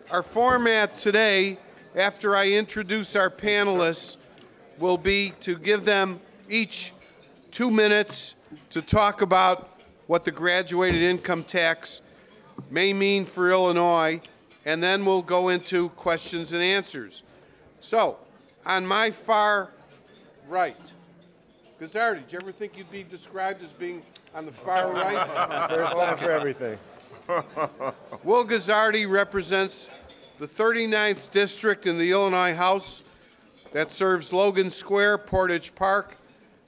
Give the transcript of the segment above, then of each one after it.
Our format today, after I introduce our panelists, will be to give them each 2 minutes to talk about what the graduated income tax may mean for Illinois, and then we'll go into questions and answers. So, on my far right, Guzzardi, did you ever think you'd be described as being on the far right? First time for everything. Will Guzzardi represents the 39th district in the Illinois House that serves Logan Square, Portage Park,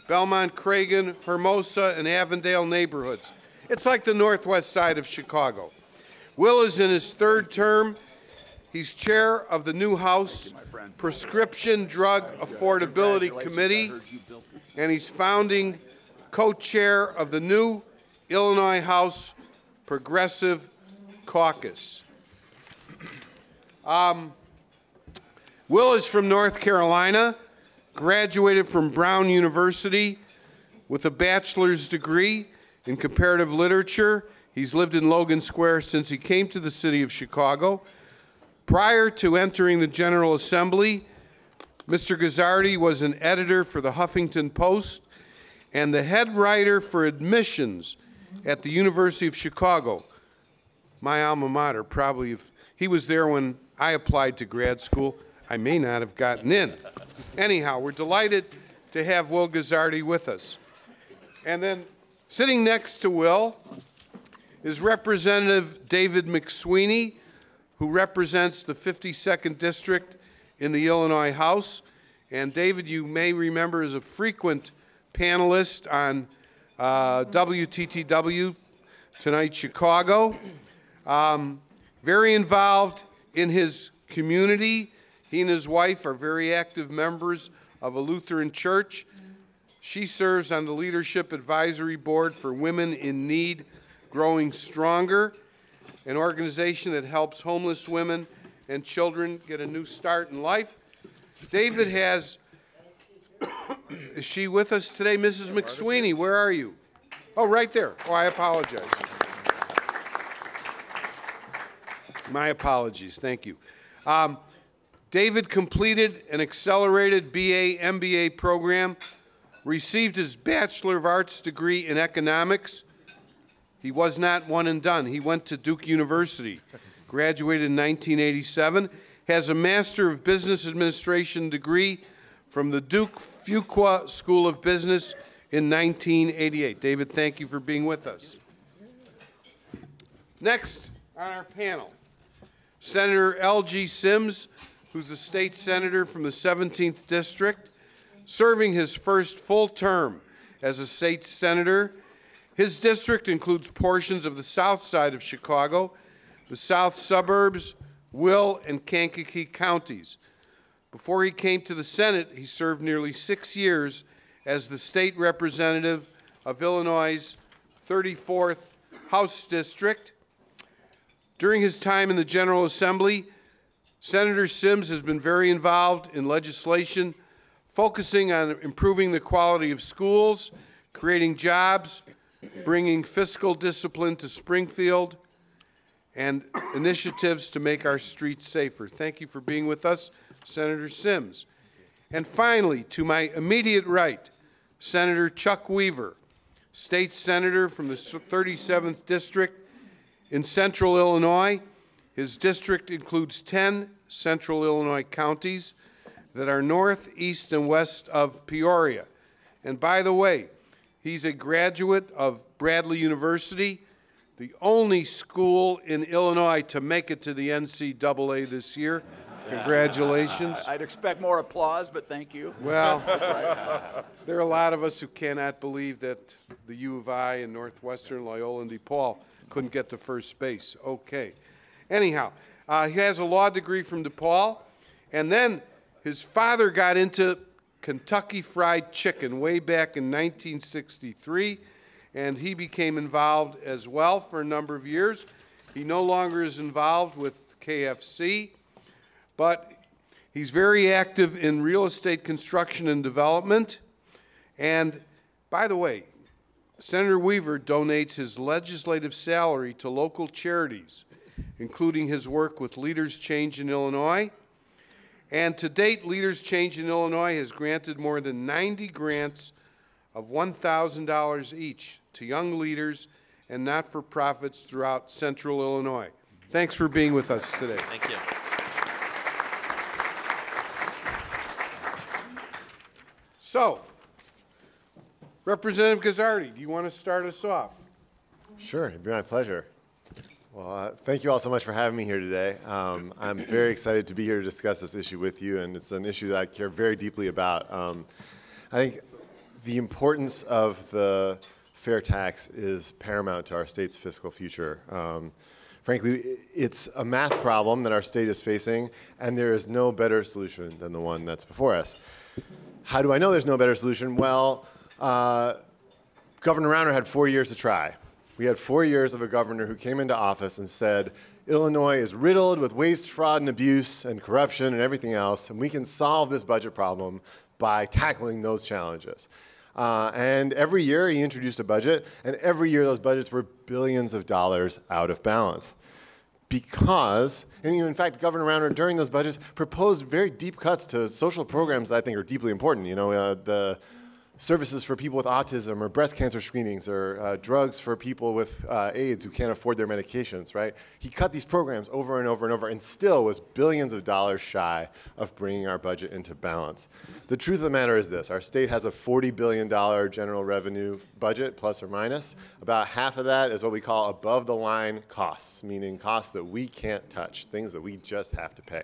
Belmont, Cragen, Hermosa, and Avondale neighborhoods. It's like the northwest side of Chicago. Will is in his third term. He's chair of the new House Prescription Drug Affordability Committee, and he's founding co-chair of the new Illinois House Progressive Caucus. Will is from North Carolina, graduated from Brown University with a bachelor's degree in comparative literature. He's lived in Logan Square since he came to the city of Chicago. Prior to entering the General Assembly, Mr. Guzzardi was an editor for the Huffington Post and the head writer for admissions at the University of Chicago, my alma mater. Probably if he was there when I applied to grad school, I may not have gotten in. Anyhow, we're delighted to have Will Guzzardi with us. And then sitting next to Will is Representative David McSweeney, who represents the 52nd District in the Illinois House. And David, you may remember, is a frequent panelist on WTTW Tonight Chicago. Very involved in his community. He and his wife are very active members of a Lutheran church. She serves on the Leadership Advisory Board for Women in Need Growing Stronger, an organization that helps homeless women and children get a new start in life. David has, is she with us today? Mrs. McSweeney, where are you? Oh, right there. Oh, I apologize. My apologies, thank you. David completed an accelerated BA MBA program, received his Bachelor of Arts degree in economics. He was not one and done. He went to Duke University, graduated in 1987, has a Master of Business Administration degree from the Duke Fuqua School of Business in 1988. David, thank you for being with us. Next on our panel, Senator Elgie Sims, who's the state senator from the 17th District, serving his first full term as a state senator. His district includes portions of the south side of Chicago, the south suburbs, Will, and Kankakee counties. Before he came to the Senate, he served nearly 6 years as the state representative of Illinois' 34th House District. During his time in the General Assembly, Senator Sims has been very involved in legislation focusing on improving the quality of schools, creating jobs, bringing fiscal discipline to Springfield, and initiatives to make our streets safer. Thank you for being with us, Senator Sims. And finally, to my immediate right, Senator Chuck Weaver, state senator from the 37th District in Central Illinois. His district includes 10 Central Illinois counties that are north, east, and west of Peoria. And by the way, he's a graduate of Bradley University, the only school in Illinois to make it to the NCAA this year. Congratulations. I'd expect more applause, but thank you. Well, there are a lot of us who cannot believe that the U of I and Northwestern, Loyola, and DePaul couldn't get to first base. Okay. Anyhow, he has a law degree from DePaul, and then his father got into Kentucky Fried Chicken way back in 1963, and he became involved as well for a number of years. He no longer is involved with KFC, but he's very active in real estate construction and development. And by the way, Senator Weaver donates his legislative salary to local charities, including his work with Leaders Change in Illinois. And to date, Leaders Change in Illinois has granted more than 90 grants of $1,000 each to young leaders and not-for-profits throughout central Illinois. Thanks for being with us today. Thank you. So, Representative Guzzardi, do you want to start us off? Sure, it'd be my pleasure. Well, thank you all so much for having me here today. I'm very excited to be here to discuss this issue with you, and it's an issue that I care very deeply about. I think the importance of the fair tax is paramount to our state's fiscal future. Frankly, it's a math problem that our state is facing, and there is no better solution than the one that's before us. How do I know there's no better solution? Well, Governor Rauner had 4 years to try. We had 4 years of a governor who came into office and said, Illinois is riddled with waste, fraud, and abuse, and corruption, and everything else, and we can solve this budget problem by tackling those challenges. And every year he introduced a budget, and every year those budgets were billions of dollars out of balance. Because, and in fact, Governor Rauner during those budgets proposed very deep cuts to social programs that I think are deeply important. You know, the services for people with autism, or breast cancer screenings, or drugs for people with AIDS who can't afford their medications, right? He cut these programs over and over and over and still was billions of dollars shy of bringing our budget into balance. The truth of the matter is this: our state has a $40 billion general revenue budget, plus or minus. About half of that is what we call above the line costs, meaning costs that we can't touch, things that we just have to pay.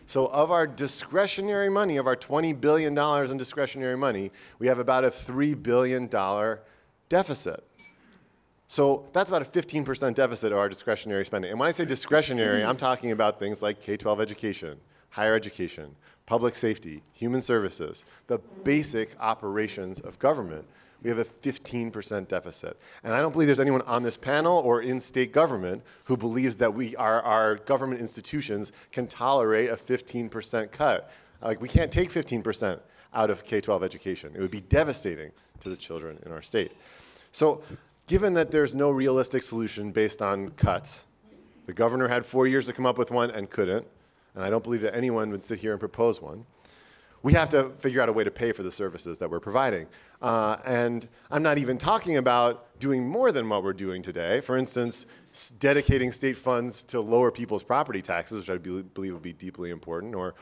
So of our discretionary money, of our $20 billion in discretionary money, we have about a $3 billion deficit. So that's about a 15% deficit of our discretionary spending. And when I say discretionary, I'm talking about things like K-12 education, higher education, public safety, human services, the basic operations of government. We have a 15% deficit. And I don't believe there's anyone on this panel or in state government who believes that our government institutions can tolerate a 15% cut. Like, we can't take 15% out of K-12 education. It would be devastating to the children in our state. So given that there's no realistic solution based on cuts, the governor had 4 years to come up with one and couldn't, and I don't believe that anyone would sit here and propose one. We have to figure out a way to pay for the services that we're providing. And I'm not even talking about doing more than what we're doing today. For instance, dedicating state funds to lower people's property taxes, which I believe would be deeply important, or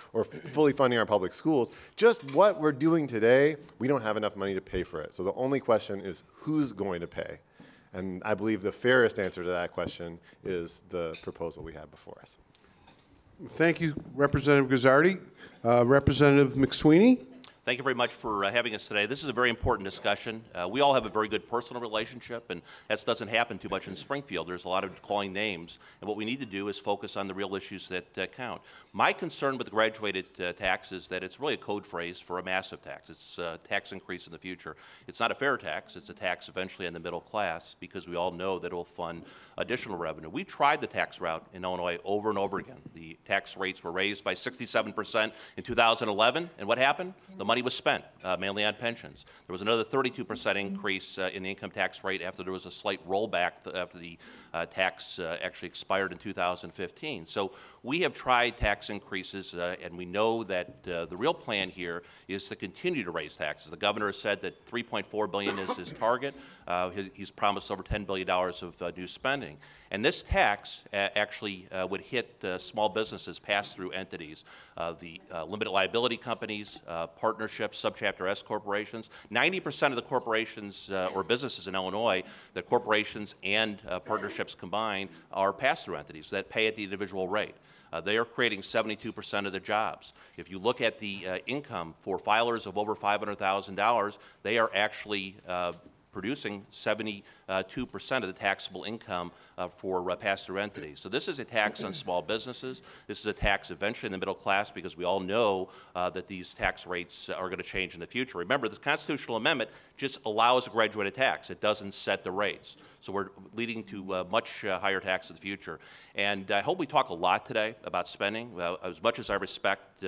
fully funding our public schools. Just what we're doing today, we don't have enough money to pay for it. So the only question is, who's going to pay? And I believe the fairest answer to that question is the proposal we have before us. Thank you, Representative Guzzardi. Representative McSweeney. Thank you very much for having us today. This is a very important discussion. We all have a very good personal relationship, and that doesn't happen too much in Springfield. There's a lot of calling names, and what we need to do is focus on the real issues that count. My concern with the graduated tax is that it's really a code phrase for a massive tax. It's a tax increase in the future. It's not a fair tax. It's a tax eventually on the middle class, because we all know that it will fund additional revenue. We tried the tax route in Illinois over and over again. The tax rates were raised by 67% in 2011, and what happened? The money was spent, mainly on pensions. There was another 32% increase in the income tax rate after there was a slight rollback after the tax actually expired in 2015. So we have tried tax increases, and we know that the real plan here is to continue to raise taxes. The governor has said that $3.4 billion is his target. He's promised over $10 billion of new spending. And this tax actually would hit small businesses, pass-through entities, the limited liability companies, partnerships, subchapter S corporations. 90% of the corporations or businesses in Illinois, the corporations and partnerships combined, are pass-through entities that pay at the individual rate. They are creating 72% of the jobs. If you look at the income for filers of over $500,000, they are actually producing 72% of the taxable income for pass-through entities. So this is a tax on small businesses. This is a tax eventually in the middle class, because we all know that these tax rates are going to change in the future. Remember, the constitutional amendment just allows a graduated tax. It doesn't set the rates. So we're leading to much higher tax in the future. And I hope we talk a lot today about spending. As much as I respect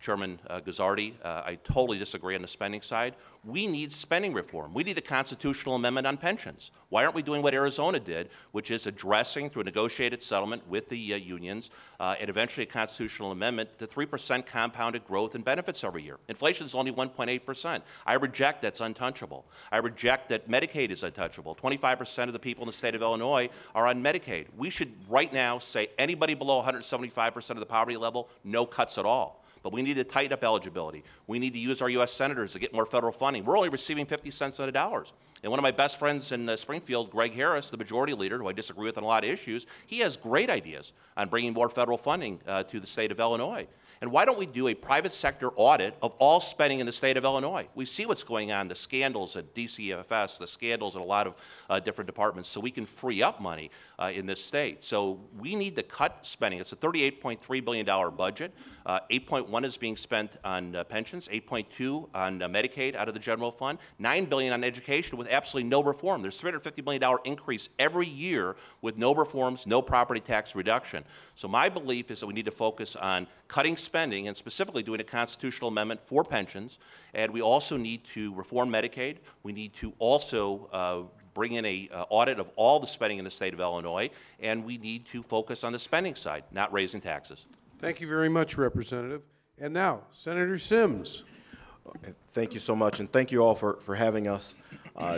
Chairman Guzzardi, I totally disagree on the spending side. We need spending reform. We need a constitutional amendment on pensions. Why aren't we doing what Arizona did, which is addressing through a negotiated settlement with the unions and eventually a constitutional amendment to 3% compounded growth in benefits every year? Inflation is only 1.8%. I reject that's untouchable. I reject that Medicaid is untouchable. 25% of the people in the state of Illinois are on Medicaid. We should right now say anybody below 175% of the poverty level, no cuts at all. But we need to tighten up eligibility. We need to use our U.S. senators to get more federal funding. We're only receiving 50 cents on the dollars. And one of my best friends in Springfield, Greg Harris, the majority leader, who I disagree with on a lot of issues, he has great ideas on bringing more federal funding to the state of Illinois. And why don't we do a private sector audit of all spending in the state of Illinois? We see what's going on, the scandals at DCFS, the scandals in a lot of different departments, so we can free up money in this state. So we need to cut spending. It's a $38.3 billion budget. 8.1 is being spent on pensions, 8.2 on Medicaid out of the general fund, $9 billion on education with absolutely no reform. There's $350 million increase every year with no reforms, no property tax reduction. So my belief is that we need to focus on cutting spending and specifically doing a constitutional amendment for pensions. And we also need to reform Medicaid. We need to also bring in an audit of all the spending in the state of Illinois. And we need to focus on the spending side, not raising taxes. Thank you very much, Representative. And now, Senator Sims. Thank you so much, and thank you all for having us.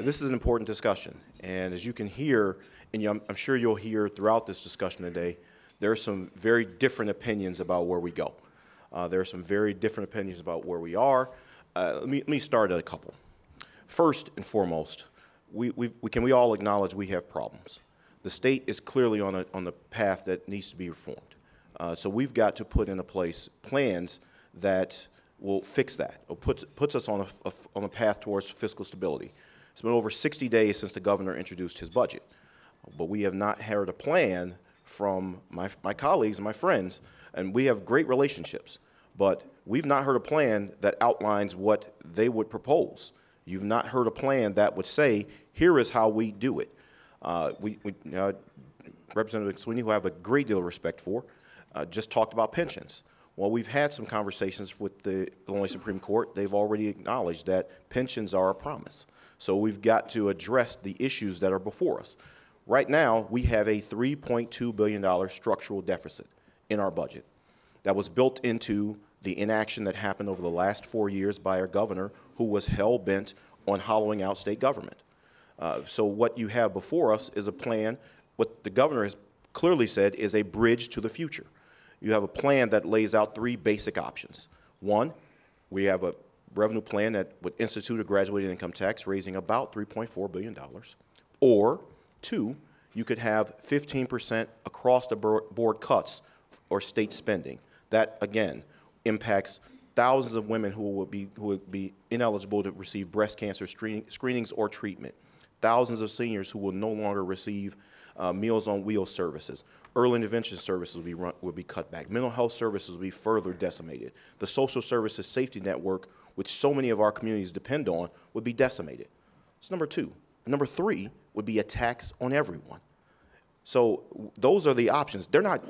This is an important discussion, and as you can hear, and I'm sure you'll hear throughout this discussion today, there are some very different opinions about where we go. There are some very different opinions about where we are. Let me start at a couple. First and foremost, we all acknowledge we have problems. The state is clearly on the path that needs to be reformed. So we've got to put into place plans that will fix that, or puts us on a path towards fiscal stability. It's been over 60 days since the governor introduced his budget, but we have not heard a plan from my colleagues and my friends, and we have great relationships, but we've not heard a plan that outlines what they would propose. You've not heard a plan that would say, here is how we do it. Representative McSweeney, who I have a great deal of respect for, just talked about pensions. Well, we've had some conversations with the Illinois Supreme Court. They've already acknowledged that pensions are a promise. So we've got to address the issues that are before us. Right now, we have a $3.2 billion structural deficit in our budget that was built into the inaction that happened over the last 4 years by our governor, who was hell-bent on hollowing out state government. So what you have before us is a plan, what the governor has clearly said is a bridge to the future. You have a plan that lays out three basic options. One, we have a revenue plan that would institute a graduated income tax, raising about $3.4 billion. Or two, you could have 15% across the board cuts or state spending. That, again, impacts thousands of women who would be ineligible to receive breast cancer screenings or treatment. Thousands of seniors who will no longer receive Meals on Wheels services. Early intervention services will be cut back. Mental health services will be further decimated. The social services safety network, which so many of our communities depend on, would be decimated. That's number two. Number three would be a tax on everyone. So those are the options. They're not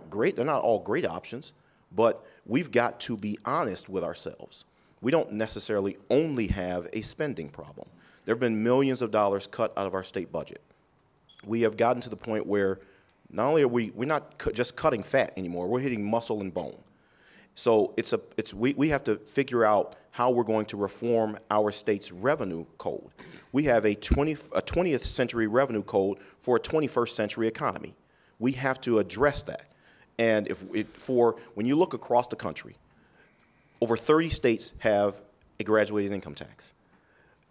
great. They're not all great options, but we've got to be honest with ourselves. We don't necessarily only have a spending problem. There have been millions of dollars cut out of our state budget. We have gotten to the point where not only are we're not just cutting fat anymore, we're hitting muscle and bone. So we have to figure out how we're going to reform our state's revenue code. We have a 20th century revenue code for a 21st century economy. We have to address that. And when you look across the country, over 30 states have a graduated income tax.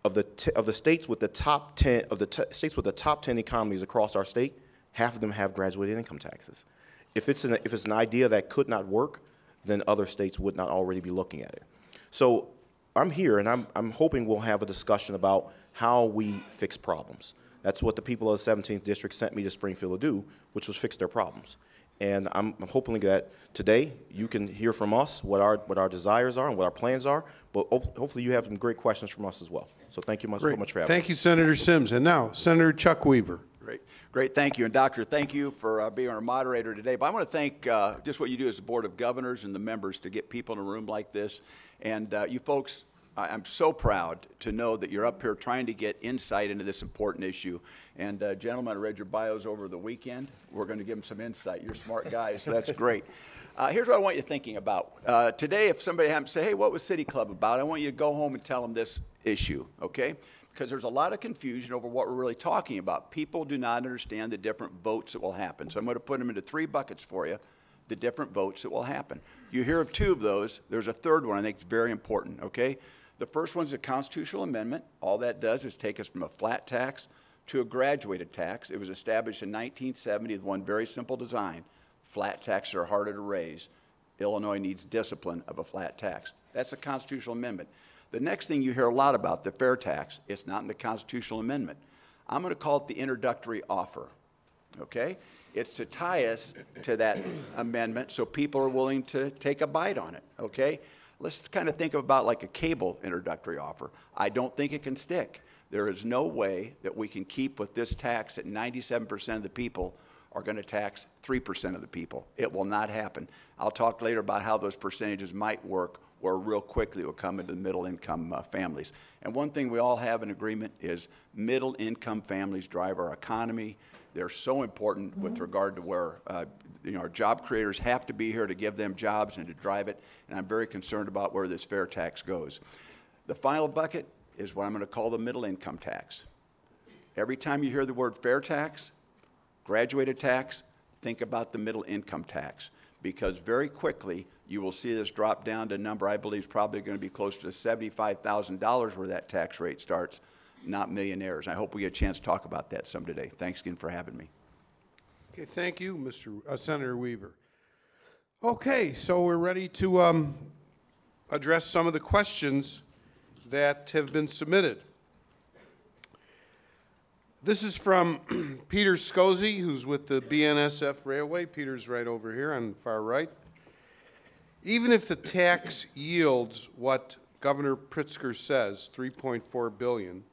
Of the states with the top 10 states with the top 10 economies across our state, half of them have graduated income taxes. If it's an idea that could not work, then other states would not already be looking at it. So I'm here, and I'm hoping we'll have a discussion about how we fix problems. That's what the people of the 17th District sent me to Springfield to do, which was fix their problems. And I'm hoping that today you can hear from us what our desires are and what our plans are, but hopefully you have some great questions from us as well. So thank you so much for having us. Thank you, Senator Sims. And now, Senator Chuck Weaver. Great, thank you. And Doctor, thank you for being our moderator today. But I want to thank just what you do as the Board of Governors and the members to get people in a room like this. And you folks I'm so proud to know that you're up here trying to get insight into this important issue. And gentlemen, I read your bios over the weekend. We're going to give them some insight. You're smart guys, so that's great. Here's what I want you thinking about. Today, if somebody happens to say, hey, what was City Club about? I want you to go home and tell them this issue, okay? Because there's a lot of confusion over what we're really talking about. People do not understand the different votes that will happen. So I'm going to put them into 3 buckets for you, the different votes that will happen. You hear of 2 of those. There's a third one I think is very important, okay? The first one's a constitutional amendment. All that does is take us from a flat tax to a graduated tax. It was established in 1970 with one very simple design. Flat taxes are harder to raise. Illinois needs discipline of a flat tax. That's a constitutional amendment. The next thing you hear a lot about, the fair tax, it's not in the constitutional amendment. I'm going to call it the introductory offer, okay? It's to tie us to that amendment so people are willing to take a bite on it, okay? Let's kind of think about like a cable introductory offer. I don't think it can stick. There is no way that we can keep with this tax that 97% of the people are going to tax 3% of the people. It will not happen. I'll talk later about how those percentages might work, or real quickly it will come into the middle-income families. And one thing we all have in agreement is middle-income families drive our economy. They're so important with regard to where our job creators have to be here to give them jobs and to drive it, and I'm very concerned about where this fair tax goes. The final bucket is what I'm going to call the middle income tax. Every time you hear the word fair tax, graduated tax, think about the middle income tax, because very quickly you will see this drop down to a number I believe is probably going to be close to $75,000 where that tax rate starts, not millionaires. I hope we get a chance to talk about that some today. Thanks again for having me. Okay, thank you, Senator Weaver. Okay, so we're ready to address some of the questions that have been submitted. This is from Peter Scozzi, who's with the BNSF Railway. Peter's right over here on the far right. Even if the tax yields what Governor Pritzker says, $3.4 billion,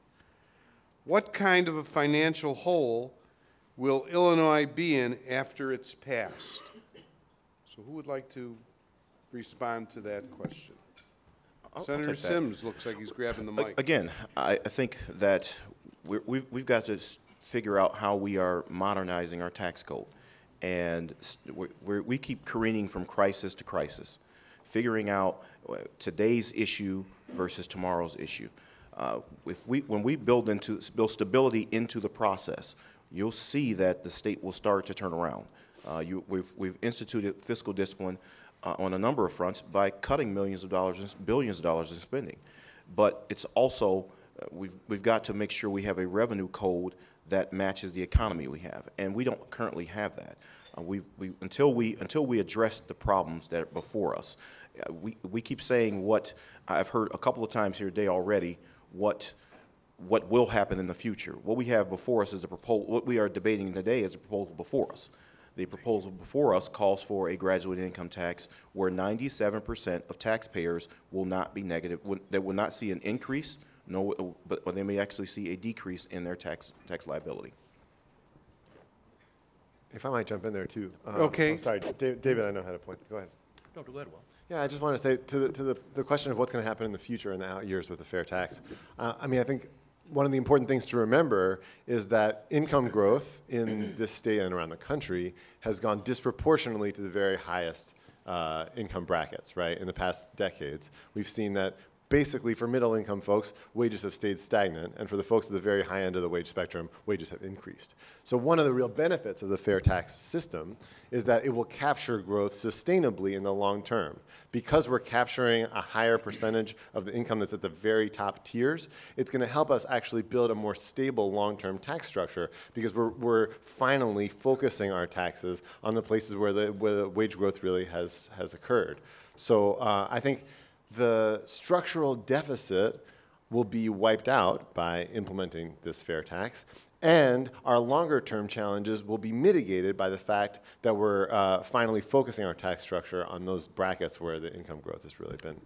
what kind of a financial hole will Illinois be in after it's passed? So who would like to respond to that question? Senator Sims looks like he's grabbing the mic. Again, I think that we've got to figure out how we are modernizing our tax code. And we keep careening from crisis to crisis, figuring out today's issue versus tomorrow's issue. When we build stability into the process, you'll see that the state will start to turn around. We've instituted fiscal discipline on a number of fronts by cutting millions of dollars and billions of dollars in spending. But it's also, we've got to make sure we have a revenue code that matches the economy we have, and we don't currently have that. Until we address the problems that are before us, we keep saying what I've heard a couple of times here today already, what will happen in the future. What we have before us is the proposal. What we are debating today is the proposal before us. The proposal before us calls for a graduated income tax where 97% of taxpayers will not be negative. They will not see an increase, but they may actually see a decrease in their tax liability. If I might jump in there too. Okay. I'm sorry, David, I know how to point. Go ahead. No, go ahead, Will. Yeah, I just want to say to the question of what's going to happen in the future in the out years with the fair tax. I mean, I think one of the important things to remember is that income growth in this state and around the country has gone disproportionately to the very highest income brackets, right? In the past decades, we've seen that basically for middle income folks, wages have stayed stagnant, and for the folks at the very high end of the wage spectrum, wages have increased. So one of the real benefits of the fair tax system is that it will capture growth sustainably in the long term. Because we're capturing a higher percentage of the income that's at the very top tiers, it's going to help us actually build a more stable long-term tax structure, because we're finally focusing our taxes on the places where the wage growth really has occurred. So I think the structural deficit will be wiped out by implementing this fair tax, and our longer-term challenges will be mitigated by the fact that we're finally focusing our tax structure on those brackets where the income growth has really been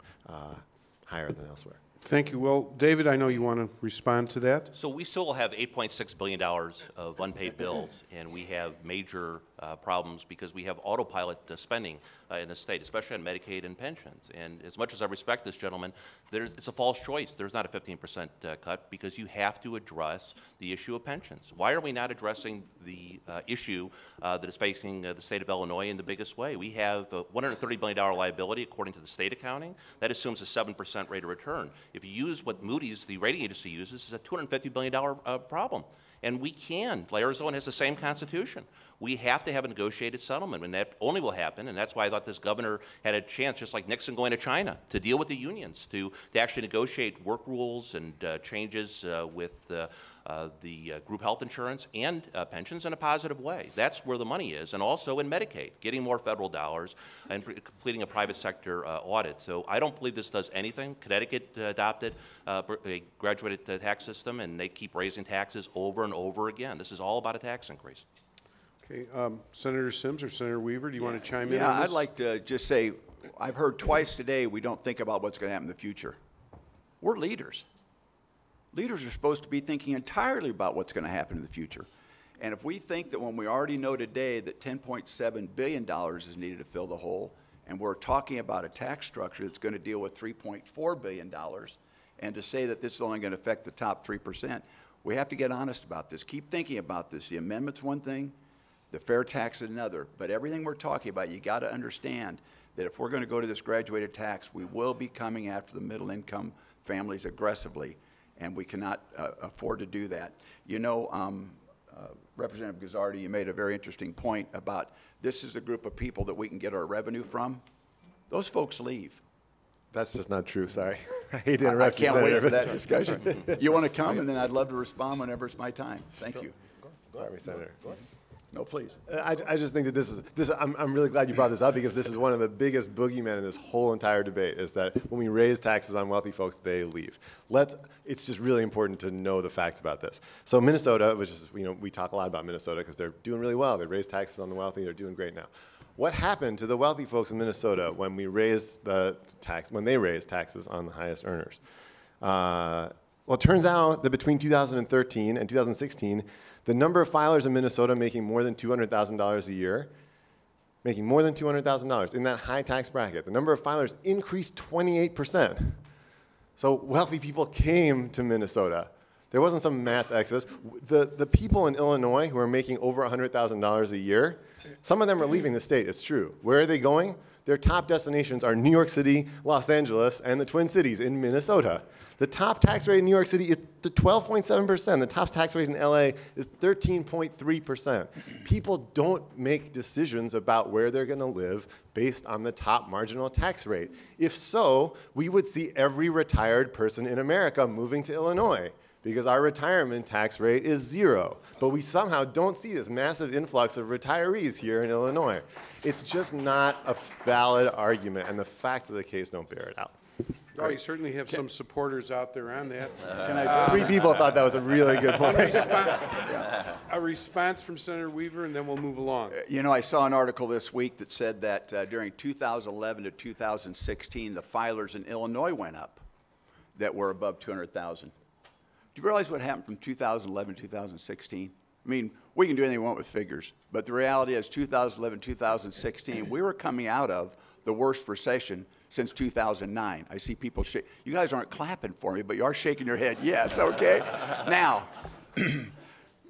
higher than elsewhere. Thank you. Well, David, I know you want to respond to that. So we still have $8.6 billion of unpaid bills, and we have major problems because we have autopilot spending in the state, especially on Medicaid and pensions. And as much as I respect this gentleman, it's a false choice. There's not a 15% cut because you have to address the issue of pensions. Why are we not addressing the issue that is facing the state of Illinois in the biggest way? We have a $130 billion liability according to the state accounting. That assumes a 7% rate of return. If you use what Moody's, the rating agency, uses, it's a $250 billion problem. And we can. Arizona has the same constitution. We have to have a negotiated settlement, and that only will happen, and that's why I thought this governor had a chance, just like Nixon going to China, to deal with the unions, to actually negotiate work rules and changes with the group health insurance and pensions in a positive way. That's where the money is, and also in Medicaid, getting more federal dollars and completing a private sector audit. So I don't believe this does anything. Connecticut adopted a graduated tax system, and they keep raising taxes over and over again. This is all about a tax increase. Okay, Senator Sims or Senator Weaver, do you want to chime in Yeah, on this? I'd like to just say, I've heard twice today we don't think about what's going to happen in the future. We're leaders. Leaders are supposed to be thinking entirely about what's going to happen in the future. And if we think that when we already know today that $10.7 billion is needed to fill the hole, and we're talking about a tax structure that's going to deal with $3.4 billion, and to say that this is only going to affect the top 3%, we have to get honest about this. Keep thinking about this. The amendment's one thing, the fair tax is another. But everything we're talking about, you got to understand that if we're going to go to this graduated tax, we will be coming after the middle income families aggressively, and we cannot afford to do that. You know, Representative Guzzardi, you made a very interesting point about this is a group of people that we can get our revenue from. Those folks leave. That's just not true, sorry. I hate to interrupt you, I can't wait Senator. for that discussion. You want to come, and then I'd love to respond whenever it's my time. Thank you. Sorry, Senator. No, please. I just think that this is I'm really glad you brought this up because this is one of the biggest boogeymen in this whole entire debate is that when we raise taxes on wealthy folks, they leave. It's just really important to know the facts about this. So Minnesota, which is, we talk a lot about Minnesota because they're doing really well. They raise taxes on the wealthy. They're doing great now. What happened to the wealthy folks in Minnesota when they raised taxes on the highest earners? Well, it turns out that between 2013 and 2016, the number of filers in Minnesota making more than $200,000 a year, making more than $200,000 in that high tax bracket, the number of filers increased 28%. So wealthy people came to Minnesota. There wasn't some mass exodus. The people in Illinois who are making over $100,000 a year, some of them are leaving the state, it's true. Where are they going? Their top destinations are New York City, Los Angeles, and the Twin Cities in Minnesota. The top tax rate in New York City is the 12.7%. The top tax rate in LA is 13.3%. People don't make decisions about where they're going to live based on the top marginal tax rate. If so, we would see every retired person in America moving to Illinois because our retirement tax rate is 0. But we somehow don't see this massive influx of retirees here in Illinois. It's just not a valid argument, and the facts of the case don't bear it out. Oh, you certainly have some supporters out there on that. Can I 3 people thought that was a really good point. A response from Senator Weaver, and then we'll move along. You know, I saw an article this week that said that during 2011 to 2016, the filers in Illinois went up that were above 200,000. Do you realize what happened from 2011 to 2016? I mean, we can do anything we want with figures, but the reality is 2011, 2016, we were coming out of the worst recession since 2009. I see people shake. You guys aren't clapping for me, but you are shaking your head. Yes, okay. Now,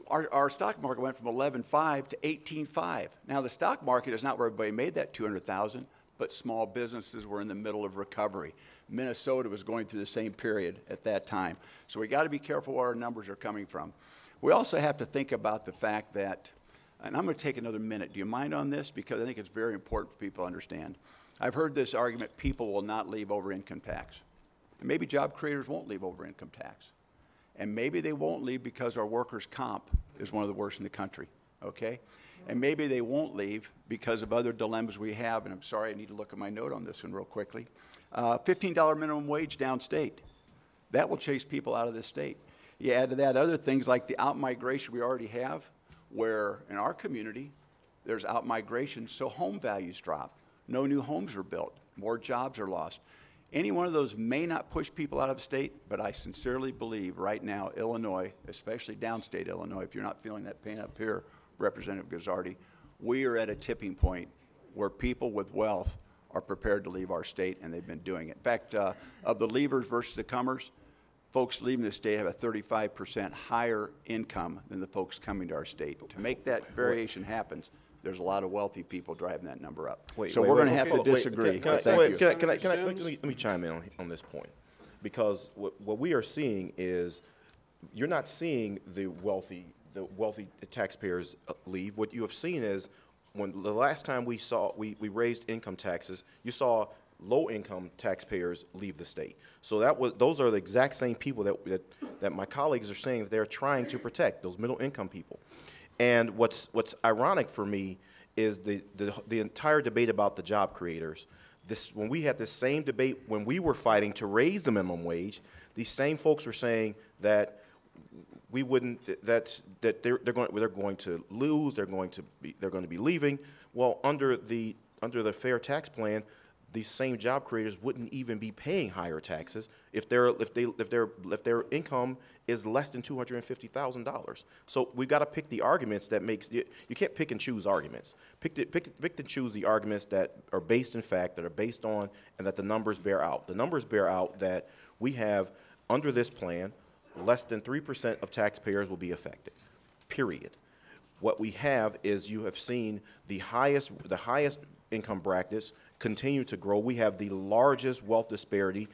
our stock market went from 11.5 to 18.5. Now, the stock market is not where everybody made that 200,000, but small businesses were in the middle of recovery. Minnesota was going through the same period at that time. So we got to be careful where our numbers are coming from. We also have to think about the fact that, and I'm going to take another minute. Do you mind on this? Because I think it's very important for people to understand. I've heard this argument, people will not leave over income tax. And maybe job creators won't leave over income tax. And maybe they won't leave because our workers' comp is one of the worst in the country, okay? And maybe they won't leave because of other dilemmas we have, and I'm sorry, I need to look at my note on this one real quickly. $15 minimum wage downstate. That will chase people out of this state. You add to that other things like the out-migration we already have, where in our community, there's out-migration, so home values drop. No new homes are built. More jobs are lost. Any one of those may not push people out of the state, but I sincerely believe right now, Illinois, especially downstate Illinois, if you're not feeling that pain up here, Representative Guzzardi, we are at a tipping point where people with wealth are prepared to leave our state, and they've been doing it. In fact, of the leavers versus the comers, folks leaving the state have a 35% higher income than the folks coming to our state. To make that variation happen, there's a lot of wealthy people driving that number up. So we're going to have to disagree. Thank you. Let me chime in on this point, because what we are seeing is you're not seeing the wealthy taxpayers leave. What you have seen is when the last time we raised income taxes, you saw low-income taxpayers leave the state. So those are the exact same people that my colleagues are saying that they're trying to protect, those middle-income people. And what's ironic for me is the entire debate about the job creators. When we had this same debate when we were fighting to raise the minimum wage, these same folks were saying that we wouldn't, that they're going to lose, they're going to be leaving. Well, under the fair tax plan, these same job creators wouldn't even be paying higher taxes if their income is less than $250,000. So we've got to pick the arguments that makes you can't pick and choose arguments. Pick and choose the arguments that are based in fact, that are based on, and that the numbers bear out. The numbers bear out that we have under this plan less than 3% of taxpayers will be affected. Period. What we have is you have seen the highest income brackets continue to grow. We have the largest wealth disparity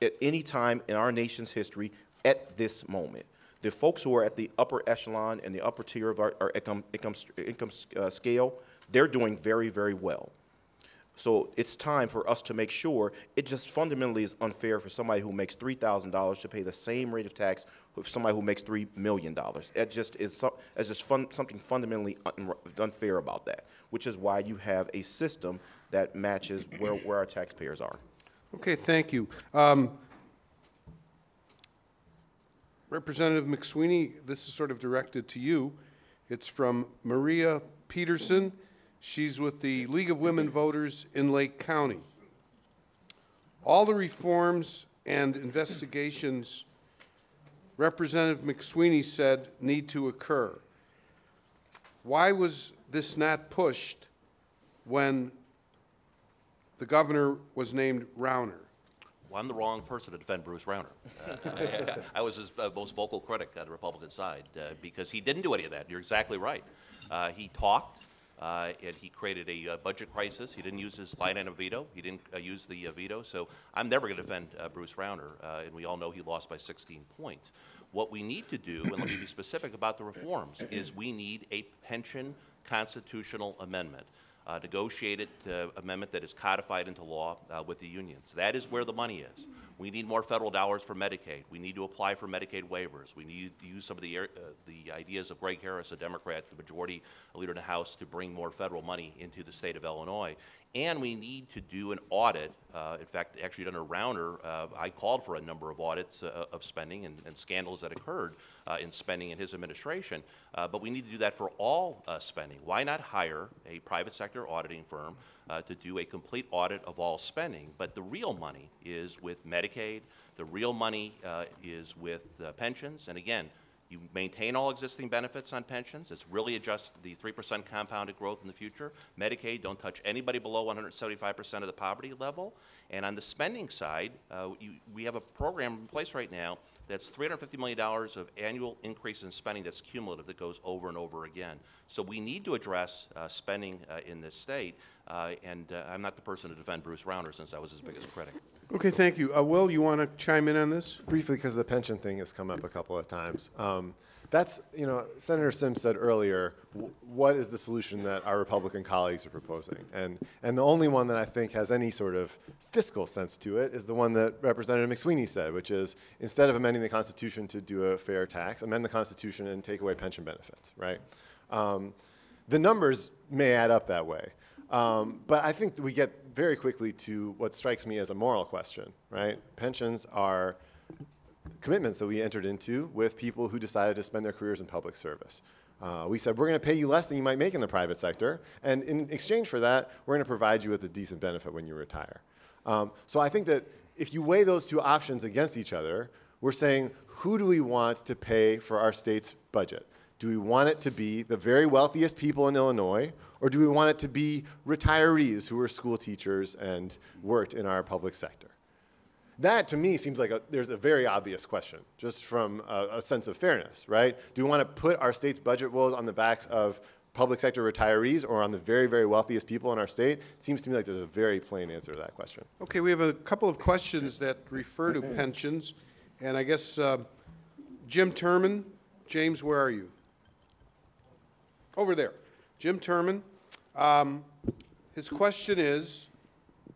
at any time in our nation's history at this moment. The folks who are at the upper echelon and the upper tier of our income scale, they're doing very, very well. So it's time for us to make sure it just fundamentally is unfair for somebody who makes $3,000 to pay the same rate of tax with somebody who makes $3 million. It just is something fundamentally unfair about that, which is why you have a system that matches where our taxpayers are. Okay, thank you. Representative McSweeney, this is sort of directed to you. It's from Maria Peterson. She's with the League of Women Voters in Lake County. All the reforms and investigations Representative McSweeney said need to occur. Why was this not pushed when the governor was named Rauner? Well, I'm the wrong person to defend Bruce Rauner. I was his most vocal critic on the Republican side because he didn't do any of that. You're exactly right. He talked. And he created a budget crisis. He didn't use his line item veto. He didn't use the veto. So I'm never going to defend Bruce Rauner, and we all know he lost by 16 points. What we need to do, and let me be specific about the reforms, is we need a pension constitutional amendment, negotiated amendment that is codified into law with the unions. That is where the money is. We need more federal dollars for Medicaid. We need to apply for Medicaid waivers. We need to use some of the ideas of Greg Harris, a Democrat, the majority leader in the House, to bring more federal money into the state of Illinois. And we need to do an audit. In fact, actually under Rauner, I called for a number of audits of spending and scandals that occurred in spending in his administration. But we need to do that for all spending. Why not hire a private sector auditing firm to do a complete audit of all spending? But the real money is with Medicaid. The real money is with pensions. And again, you maintain all existing benefits on pensions. It's really adjust the 3% compounded growth in the future. Medicaid, don't touch anybody below 175% of the poverty level. And on the spending side, we have a program in place right now that's $350 million of annual increase in spending that's cumulative, that goes over and over again. So we need to address spending in this state, and I'm not the person to defend Bruce Rauner since I was his biggest critic. Okay, thank you. Will, you want to chime in on this? Briefly, because the pension thing has come up a couple of times. That's, Senator Sims said earlier, what is the solution that our Republican colleagues are proposing? And the only one that I think has any sort of fiscal sense to it is the one that Representative McSweeney said, which is instead of amending the Constitution to do a fair tax, amend the Constitution and take away pension benefits, right? The numbers may add up that way. But I think that we get very quickly to what strikes me as a moral question, right? Pensions are commitments that we entered into with people who decided to spend their careers in public service. We said, we're going to pay you less than you might make in the private sector, and in exchange for that, we're going to provide you with a decent benefit when you retire. So I think that if you weigh those two options against each other, we're saying, who do we want to pay for our state's budget? Do we want it to be the very wealthiest people in Illinois, or do we want it to be retirees who are school teachers and worked in our public sector? That, to me, seems like there's a very obvious question, just from a sense of fairness, right? Do we want to put our state's budget woes on the backs of public sector retirees or on the very, very wealthiest people in our state? It seems to me like there's a very plain answer to that question. Okay, we have a couple of questions that refer to pensions, and I guess Jim Turman. James, where are you? Over there. Jim Turman. His question is,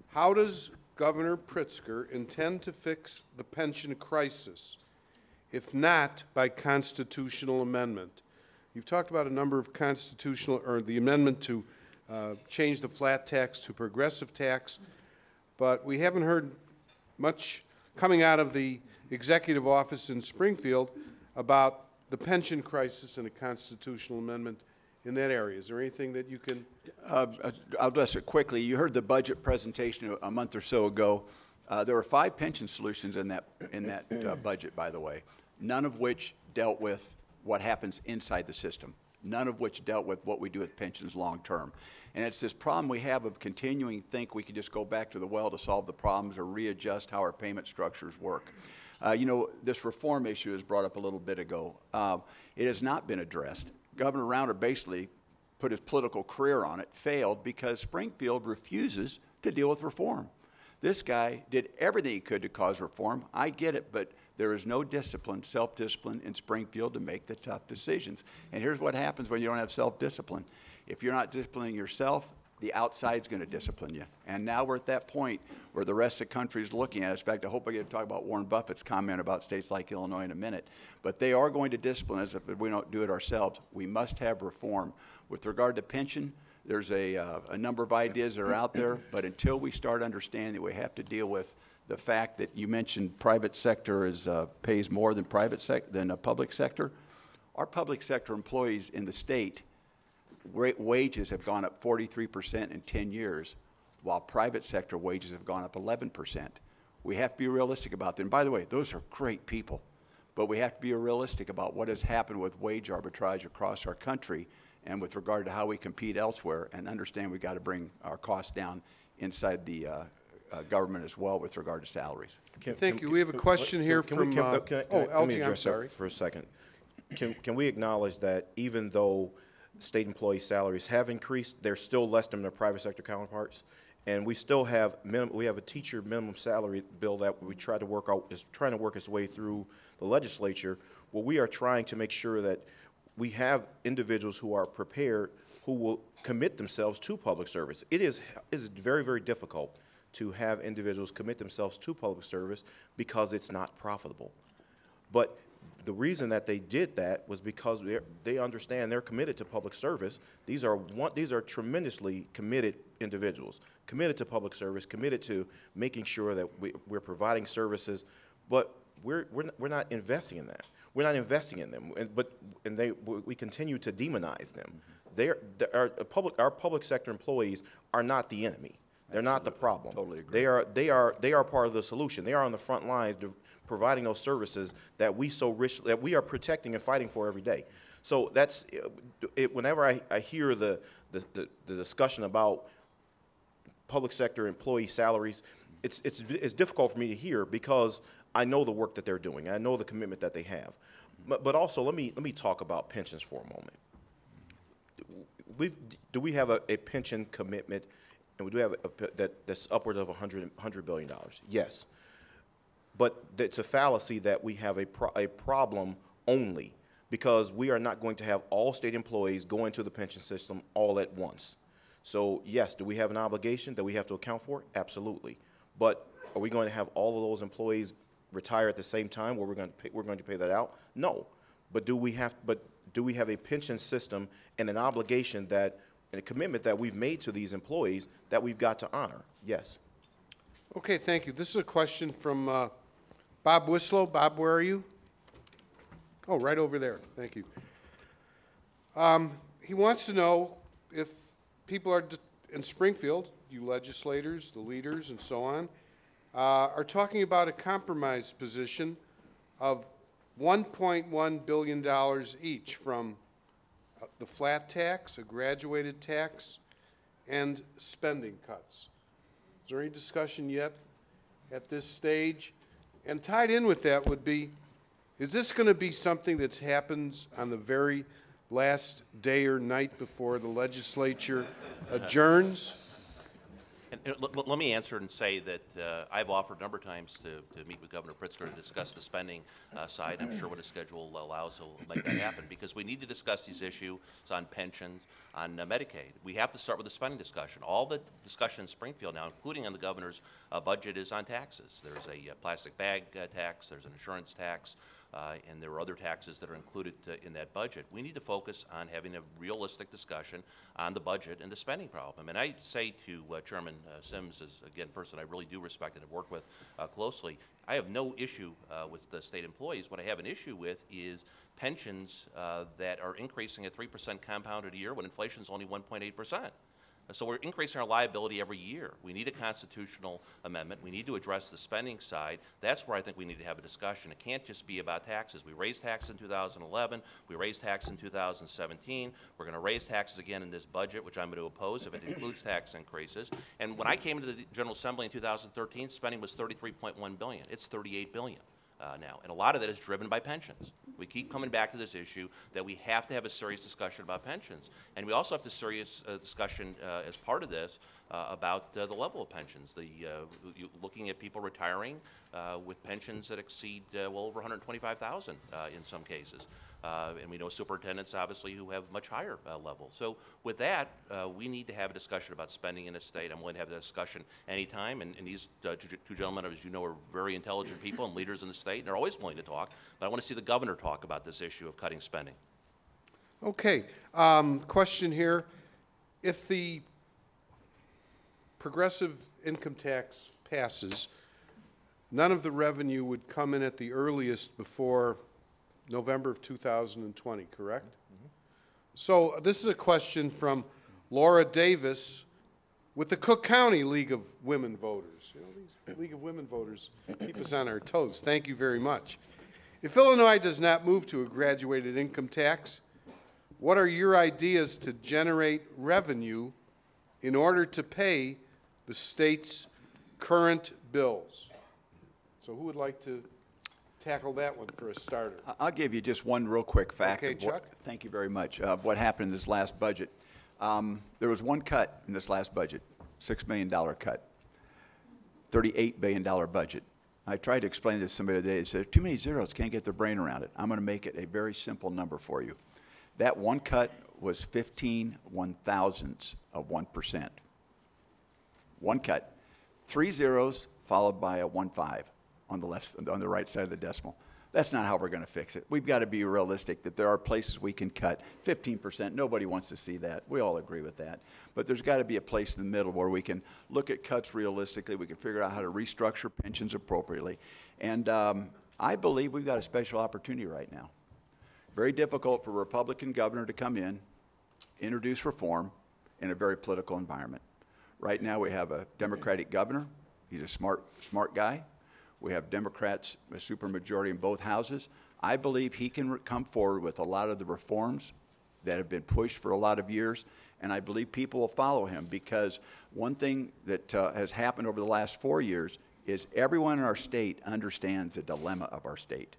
how does Governor Pritzker intend to fix the pension crisis, if not by constitutional amendment? You've talked about a number of constitutional, or the amendment to change the flat tax to progressive tax, but we haven't heard much coming out of the executive office in Springfield about the pension crisis and a constitutional amendment in that area. Is there anything that you can? I'll address it quickly. You heard the budget presentation a month or so ago. There were 5 pension solutions in that budget, by the way, none of which dealt with what happens inside the system, none of which dealt with what we do with pensions long term. And it's this problem we have of continuing to think we can just go back to the well to solve the problems or readjust how our payment structures work. You know, this reform issue was brought up a little bit ago. It has not been addressed. Governor Rauner basically put his political career on it, failed because Springfield refuses to deal with reform. This guy did everything he could to cause reform. I get it, but there is no discipline, self-discipline in Springfield to make the tough decisions. And here's what happens when you don't have self-discipline. If you're not disciplining yourself, the outside's going to discipline you. And now we're at that point where the rest of the country is looking at us. In fact, I hope I get to talk about Warren Buffett's comment about states like Illinois in a minute. But they are going to discipline us if we don't do it ourselves. We must have reform. With regard to pension, there's a number of ideas that are out there, but until we start understanding that we have to deal with the fact that you mentioned private sector pays more than public sector, our public sector employees in the state, wages have gone up 43% in 10 years, while private sector wages have gone up 11%. We have to be realistic about them. And by the way, those are great people, but we have to be realistic about what has happened with wage arbitrage across our country and with regard to how we compete elsewhere, and understand we've got to bring our costs down inside the government as well with regard to salaries. Thank you. We have a question here from, Elgie, I'm sorry. For a second. Can we acknowledge that even though state employee salaries have increased, they're still less than their private sector counterparts? And we still have a teacher minimum salary bill that we try to work out, is trying to work its way through the legislature, where we are trying to make sure that we have individuals who are prepared, who will commit themselves to public service. It is very, very difficult to have individuals commit themselves to public service because it's not profitable. But the reason that they did that was because they understand they're committed to public service. These are tremendously committed individuals, committed to public service, committed to making sure that we're providing services, but we're not investing in that. We're not investing in them, we continue to demonize them. Our public sector employees are not the enemy. They're not the problem. Totally agree. They are part of the solution. They are on the front lines providing those services that we are protecting and fighting for every day. So that's whenever I hear the discussion about public sector employee salaries, it's difficult for me to hear because I know the work that they're doing. I know the commitment that they have. But also let me talk about pensions for a moment. Do we have a pension commitment? And we do have that's upwards of $100 billion. Yes. But it's a fallacy that we have a problem only because we are not going to have all state employees go into the pension system all at once. So yes, do we have an obligation that we have to account for? Absolutely. But are we going to have all of those employees retire at the same time where we're going to pay that out? No. But do we have a pension system and an obligation and a commitment that we've made to these employees that we've got to honor? Yes. Okay, thank you. This is a question from Bob Wislow. Bob, where are you? Oh, right over there. Thank you. He wants to know if people are in Springfield, you legislators, the leaders, and so on, are talking about a compromise position of $1.1 billion each from the flat tax, a graduated tax, and spending cuts. Is there any discussion yet at this stage? And tied in with that would be, is this going to be something that happens on the very last day or night before the legislature adjourns? And let me answer and say that I've offered a number of times to meet with Governor Pritzker to discuss the spending side. I'm sure when his schedule allows, he'll make that happen, because we need to discuss these issues on pensions, on Medicaid. We have to start with the spending discussion. All the discussion in Springfield now, including on the governor's budget, is on taxes. There's a plastic bag tax, there's an insurance tax, and there are other taxes that are included in that budget. We need to focus on having a realistic discussion on the budget and the spending problem. And I say to Chairman Sims, as again, a person I really do respect and have worked with closely, I have no issue with the state employees. What I have an issue with is pensions that are increasing at 3% compounded a year when inflation is only 1.8%. So we're increasing our liability every year. We need a constitutional amendment. We need to address the spending side. That's where I think we need to have a discussion. It can't just be about taxes. We raised taxes in 2011. We raised taxes in 2017. We're going to raise taxes again in this budget, which I'm going to oppose if it includes tax increases. And when I came into the General Assembly in 2013, spending was $33.1 billion. It's $38 billion. Now, and a lot of that is driven by pensions. We keep coming back to this issue that we have to have a serious discussion about pensions, and we also have to serious discussion as part of this about the level of pensions. Looking at people retiring with pensions that exceed well over $125,000 in some cases. And we know superintendents, obviously, who have much higher levels. So with that, we need to have a discussion about spending in the state. I'm willing to have that discussion anytime. And these two gentlemen, as you know, are very intelligent people and leaders in the state, and they're always willing to talk. But I want to see the governor talk about this issue of cutting spending. Okay. Question here. If the progressive income tax passes, none of the revenue would come in at the earliest before November of 2020, correct? Mm-hmm. So this is a question from Laura Davis with the Cook County League of Women Voters. You know, these League of Women Voters keep us on our toes. Thank you very much. If Illinois does not move to a graduated income tax, what are your ideas to generate revenue in order to pay the state's current bills? So who would like to tackle that one for a starter? I'll give you just one real quick fact. Okay, Chuck. Thank you very much. Of what happened in this last budget. There was one cut in this last budget, $6 million cut, $38 billion budget. I tried to explain this to somebody today. They said, too many zeros, can't get their brain around it. I'm going to make it a very simple number for you. That one cut was 15 one-thousandths of 1%. One cut. 3 zeros followed by a 1.5 on the right side of the decimal. That's not how we're going to fix it. We've got to be realistic that there are places we can cut 15%. Nobody wants to see that. We all agree with that. But there's got to be a place in the middle where we can look at cuts realistically. We can figure out how to restructure pensions appropriately. And I believe we've got a special opportunity right now. Very difficult for a Republican governor to come in, introduce reform in a very political environment. Right now we have a Democratic governor. He's a smart guy. We have Democrats, a supermajority in both houses. I believe he can come forward with a lot of the reforms that have been pushed for a lot of years, and I believe people will follow him, because one thing that has happened over the last 4 years is everyone in our state understands the dilemma of our state.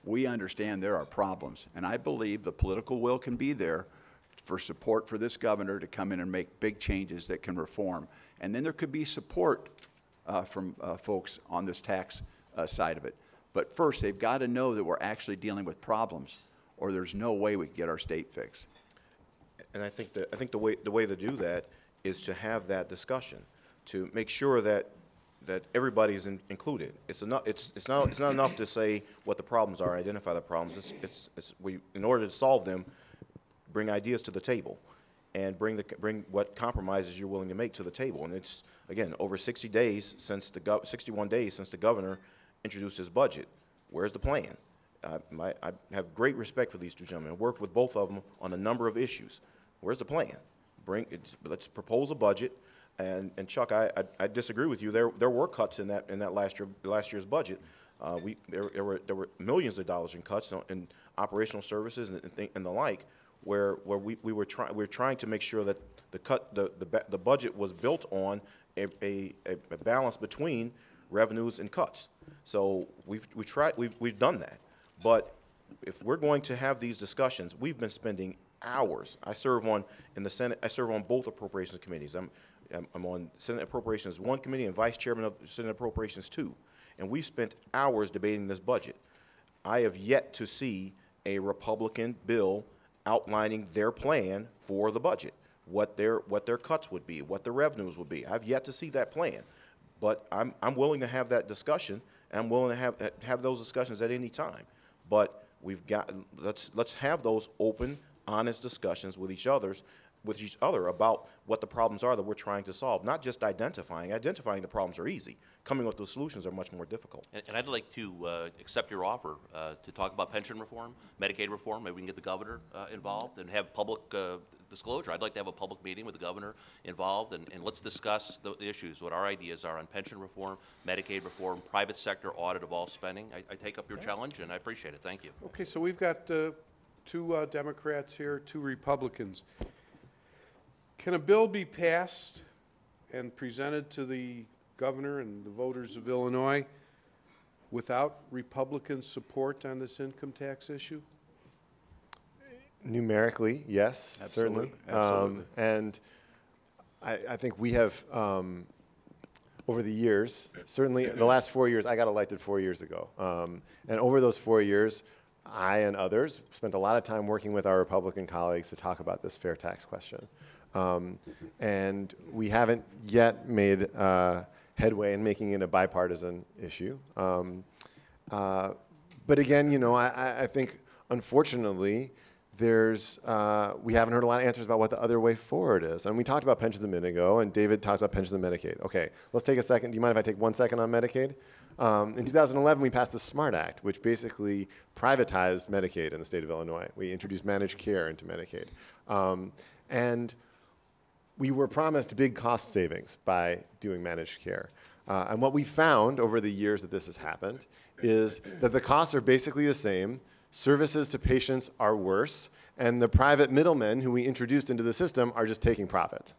We understand there are problems, and I believe the political will can be there for support for this governor to come in and make big changes that can reform. And then there could be support from folks on this tax side of it. But first, they've got to know that we're actually dealing with problems, or there's no way we can get our state fixed. And I think the way to do that is to have that discussion, to make sure that everybody's included. It's not enough to say what the problems are, identify the problems. In order to solve them, bring ideas to the table, and bring what compromises you're willing to make to the table. And it's, again, over 60 days since 61 days since the governor introduced his budget. Where's the plan? I have great respect for these two gentlemen. I worked with both of them on a number of issues. Where's the plan? Let's propose a budget. And Chuck, I disagree with you. There were cuts in that last year's budget. There were millions of dollars in cuts in operational services and the like. where we're trying to make sure that the budget was built on a balance between revenues and cuts. So we've done that. But if we're going to have these discussions, we've been spending hours. I serve in the Senate. I serve on both appropriations committees. I'm on Senate Appropriations 1 committee and vice chairman of Senate Appropriations 2. And we've spent hours debating this budget. I have yet to see a Republican bill outlining their plan for the budget, what their cuts would be, what the revenues would be. I've yet to see that plan. But I'm willing to have that discussion, and I'm willing to have those discussions at any time. But let's have those open, honest discussions with each other about what the problems are that we're trying to solve. Not just identifying the problems are easy. Coming up with those solutions are much more difficult. And I'd like to accept your offer to talk about pension reform, Medicaid reform. Maybe we can get the governor involved and have public disclosure. I'd like to have a public meeting with the governor involved, and let's discuss the issues, what our ideas are on pension reform, Medicaid reform, private sector audit of all spending. I take up your challenge, and I appreciate it. Thank you. Okay, so we've got two Democrats here, two Republicans. Can a bill be passed and presented to the governor and the voters of Illinois without Republican support on this income tax issue? Numerically, yes, Absolutely. certainly. Absolutely. And I think we have, over the years, certainly the last 4 years, I got elected 4 years ago. And over those 4 years, I and others spent a lot of time working with our Republican colleagues to talk about this fair tax question. And we haven't yet made headway in making it a bipartisan issue. But again, you know, I think, unfortunately, we haven't heard a lot of answers about what the other way forward is. And we talked about pensions a minute ago, and David talks about pensions and Medicaid. Okay, let's take a second. Do you mind if I take 1 second on Medicaid? In 2011, we passed the SMART Act, which basically privatized Medicaid in the state of Illinois. We introduced managed care into Medicaid. And we were promised big cost savings by doing managed care. And what we found over the years that this has happened is that the costs are basically the same, services to patients are worse, and the private middlemen who we introduced into the system are just taking profits.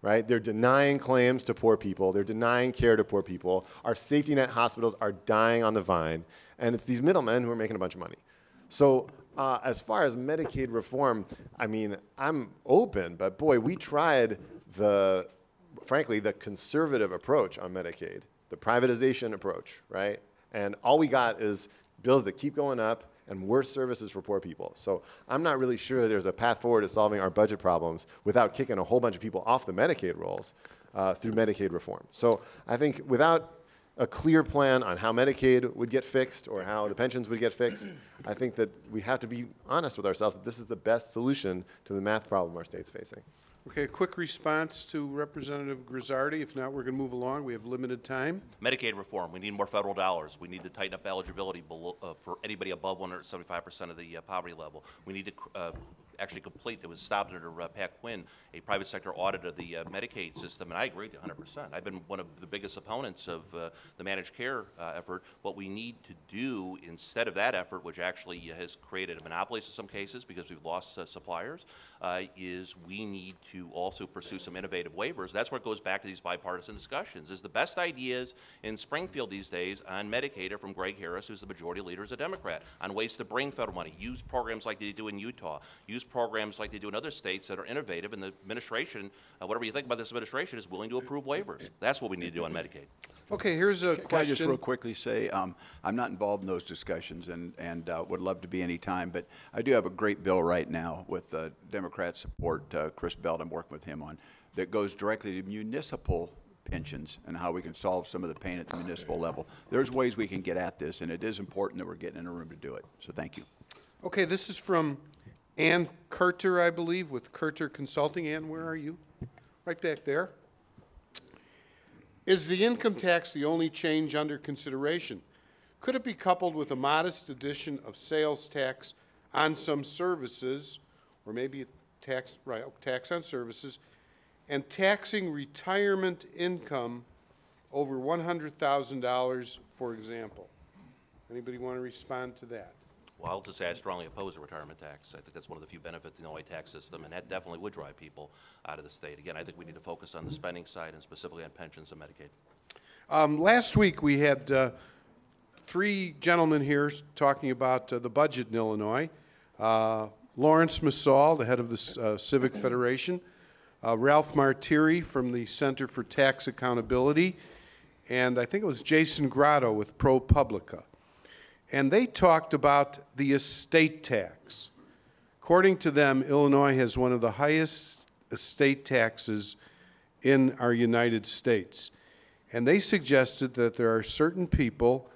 Right? They're denying claims to poor people. They're denying care to poor people. Our safety net hospitals are dying on the vine, and it's these middlemen who are making a bunch of money. So as far as Medicaid reform, I mean, I'm open, but boy, we tried frankly, the conservative approach on Medicaid, the privatization approach, right? And all we got is bills that keep going up and worse services for poor people. So I'm not really sure there's a path forward to solving our budget problems without kicking a whole bunch of people off the Medicaid rolls through Medicaid reform. So I think without a clear plan on how Medicaid would get fixed or how the pensions would get fixed, I think that we have to be honest with ourselves that this is the best solution to the math problem our state's facing. Okay, a quick response to Representative Guzzardi. If not, we're going to move along. We have limited time. Medicaid reform. We need more federal dollars. We need to tighten up eligibility for anybody above 175% of the poverty level. We need to actually complete, it was stopped under Pat Quinn, a private sector audit of the Medicaid system, and I agree with you 100%. I've been one of the biggest opponents of the managed care effort. What we need to do instead of that effort, which actually has created a monopoly in some cases because we've lost suppliers, is we need to also pursue some innovative waivers. That's where it goes back to these bipartisan discussions. Is the best ideas in Springfield these days on Medicaid are from Greg Harris, who's the majority leader as a Democrat, on ways to bring federal money, use programs like they do in Utah, use programs like they do in other states that are innovative, and the administration, whatever you think about this administration, is willing to approve waivers. That's what we need to do on Medicaid. Okay, here's a question. Can I just real quickly say, I'm not involved in those discussions and would love to be any time, but I do have a great bill right now with Democrat support, Chris Belt, I'm working with him on, that goes directly to municipal pensions and how we can solve some of the pain at the municipal level. There's ways we can get at this, and it is important that we're getting in a room to do it. So thank you. Okay, this is from Ann Curter, I believe, with Curter Consulting. Ann, where are you? Right back there. Is the income tax the only change under consideration? Could it be coupled with a modest addition of sales tax on some services, or maybe a tax on services, and taxing retirement income over $100,000, for example? Anybody want to respond to that? Well, I'll just say I strongly oppose the retirement tax. I think that's one of the few benefits of the Illinois tax system, and that definitely would drive people out of the state. Again, I think we need to focus on the spending side and specifically on pensions and Medicaid. Last week, we had three gentlemen here talking about the budget in Illinois. Lawrence Masal, the head of the Civic Federation, Ralph Martiri from the Center for Tax Accountability, and I think it was Jason Grotto with ProPublica. And they talked about the estate tax. According to them, Illinois has one of the highest estate taxes in our United States. And they suggested that there are certain people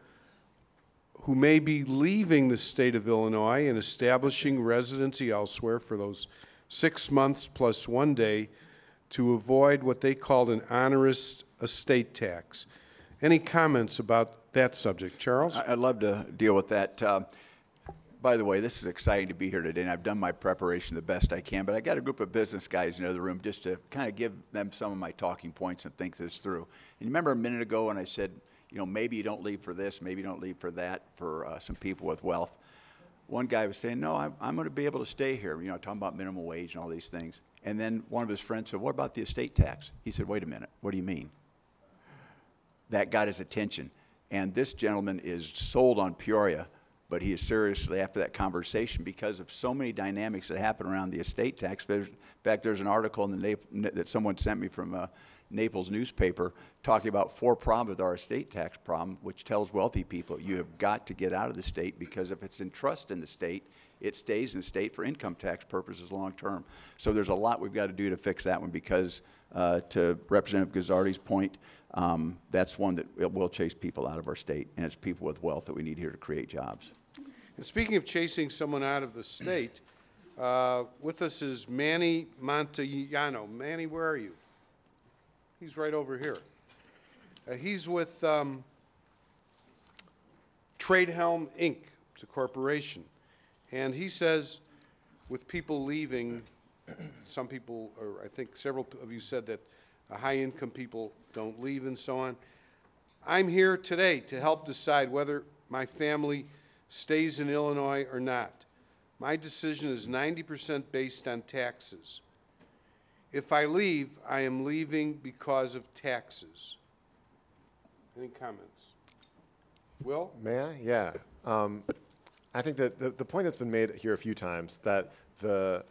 who may be leaving the state of Illinois and establishing residency elsewhere for those 6 months plus 1 day to avoid what they called an onerous estate tax. Any comments about that subject? Charles? I'd love to deal with that. By the way, this is exciting to be here today, and I've done my preparation the best I can, but I got a group of business guys in the other room just to kind of give them some of my talking points and think this through. And you remember a minute ago when I said, you know, maybe you don't leave for this, maybe you don't leave for that, for some people with wealth. One guy was saying, no, I'm going to be able to stay here, you know, talking about minimum wage and all these things. And then one of his friends said, what about the estate tax? He said, wait a minute, what do you mean? That got his attention. And this gentleman is sold on Peoria, but he is seriously after that conversation because of so many dynamics that happen around the estate tax. In fact, there's an article in the that someone sent me from a Naples newspaper talking about 4 problems with our estate tax problem, which tells wealthy people you have got to get out of the state because if it's in trust in the state, it stays in the state for income tax purposes long term. So there's a lot we've got to do to fix that one because to Representative Guzzardi's point, that's one that will chase people out of our state, and it's people with wealth that we need here to create jobs. And speaking of chasing someone out of the state, with us is Manny Montellano. Manny, where are you? He's right over here. He's with Trade Helm, Inc. It's a corporation. And he says with people leaving, some people, or I think several of you said that high-income people don't leave and so on. I'm here today to help decide whether my family stays in Illinois or not. My decision is 90% based on taxes. If I leave, I am leaving because of taxes. Any comments? Will? May I? Yeah. I think that the point that's been made here a few times that the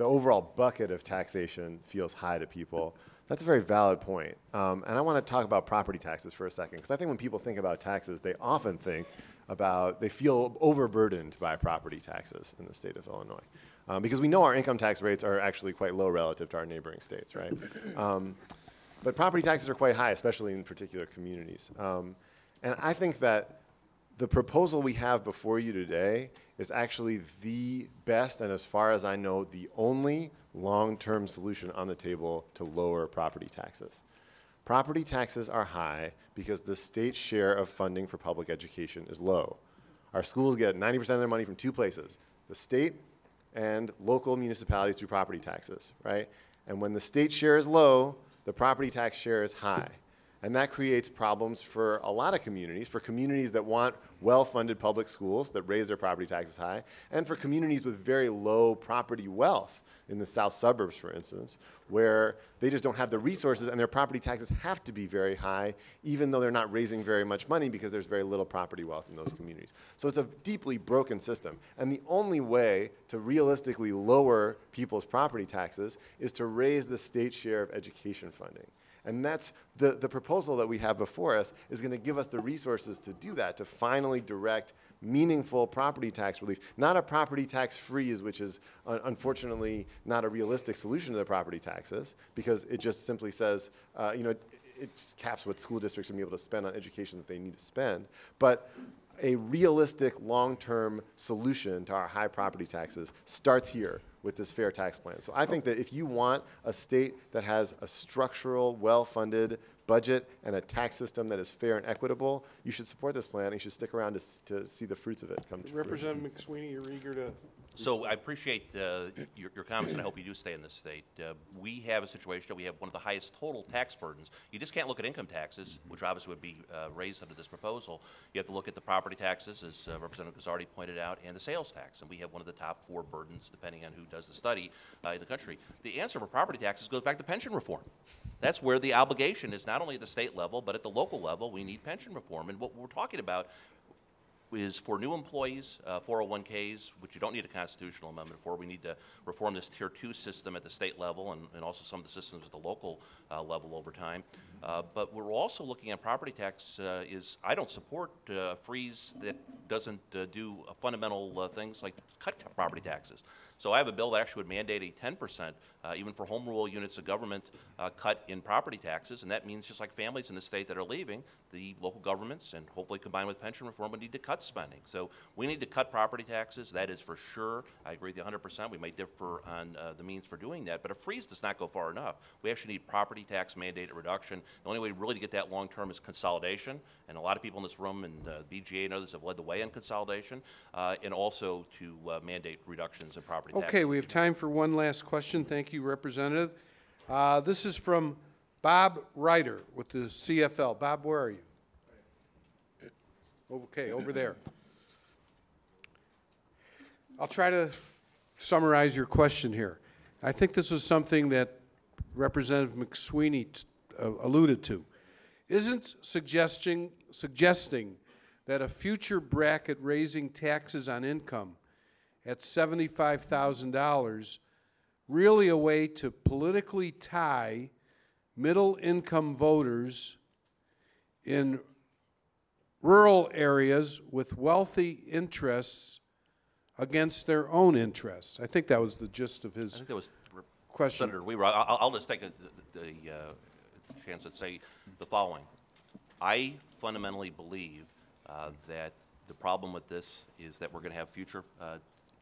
overall bucket of taxation feels high to people, that's a very valid point. And I want to talk about property taxes for a second, because I think when people think about taxes, they often think about, they feel overburdened by property taxes in the state of Illinois. Because we know our income tax rates are actually quite low relative to our neighboring states, right? But property taxes are quite high, especially in particular communities. And I think that the proposal we have before you today is actually the best, and as far as I know, the only long-term solution on the table to lower property taxes. Property taxes are high because the state's share of funding for public education is low. Our schools get 90% of their money from 2 places, the state and local municipalities through property taxes, right? And when the state share is low, the property tax share is high. And that creates problems for a lot of communities, for communities that want well-funded public schools that raise their property taxes high, and for communities with very low property wealth in the south suburbs, for instance, where they just don't have the resources and their property taxes have to be very high, even though they're not raising very much money because there's very little property wealth in those communities. So it's a deeply broken system. And the only way to realistically lower people's property taxes is to raise the state share of education funding. And that's the proposal that we have before us is going to give us the resources to do that, to finally direct meaningful property tax relief. Not a property tax freeze, which is unfortunately not a realistic solution to the property taxes, because it just simply says, it just caps what school districts are going to be able to spend on education that they need to spend. But a realistic long-term solution to our high property taxes starts here with this fair tax plan. So I think that if you want a state that has a structural, well-funded budget and a tax system that is fair and equitable, you should support this plan and you should stick around to see the fruits of it come to fruition. Representative McSweeney, you're eager to So I appreciate your comments, and I hope you do stay in this state. We have a situation that we have one of the highest total tax burdens. You just can't look at income taxes, which obviously would be raised under this proposal. You have to look at the property taxes, as Representative Guzzardi pointed out, and the sales tax. And we have one of the top 4 burdens, depending on who does the study, in the country. The answer for property taxes goes back to pension reform. That's where the obligation is, not only at the state level, but at the local level. We need pension reform. And what we're talking about is for new employees, 401ks, which you don't need a constitutional amendment for. We need to reform this Tier 2 system at the state level and also some of the systems at the local level over time. But we're also looking at property tax. I don't support a freeze that doesn't do fundamental things like cut property taxes. So I have a bill that actually would mandate a 10%, even for home rule units of government, cut in property taxes, and that means just like families in the state that are leaving, the local governments, and hopefully combined with pension reform, would need to cut spending. So we need to cut property taxes, that is for sure. I agree with you 100%. We may differ on the means for doing that, but a freeze does not go far enough. We actually need property tax mandated reduction. The only way really to get that long term is consolidation, and a lot of people in this room and BGA and others have led the way on consolidation, and also to mandate reductions in property taxes. Okay, we have time for one last question. Thank you, Representative. This is from Bob Ryder with the CFL. Bob, where are you? Okay, over there. I'll try to summarize your question here. I think this is something that Representative McSweeney alluded to. Isn't suggesting that a future bracket raising taxes on income at $75,000 really a way to politically tie middle-income voters in rural areas with wealthy interests against their own interests? I think that was the gist of his question. Senator Weaver, I'll just take the chance to say the following. I fundamentally believe that the problem with this is that we're going to have future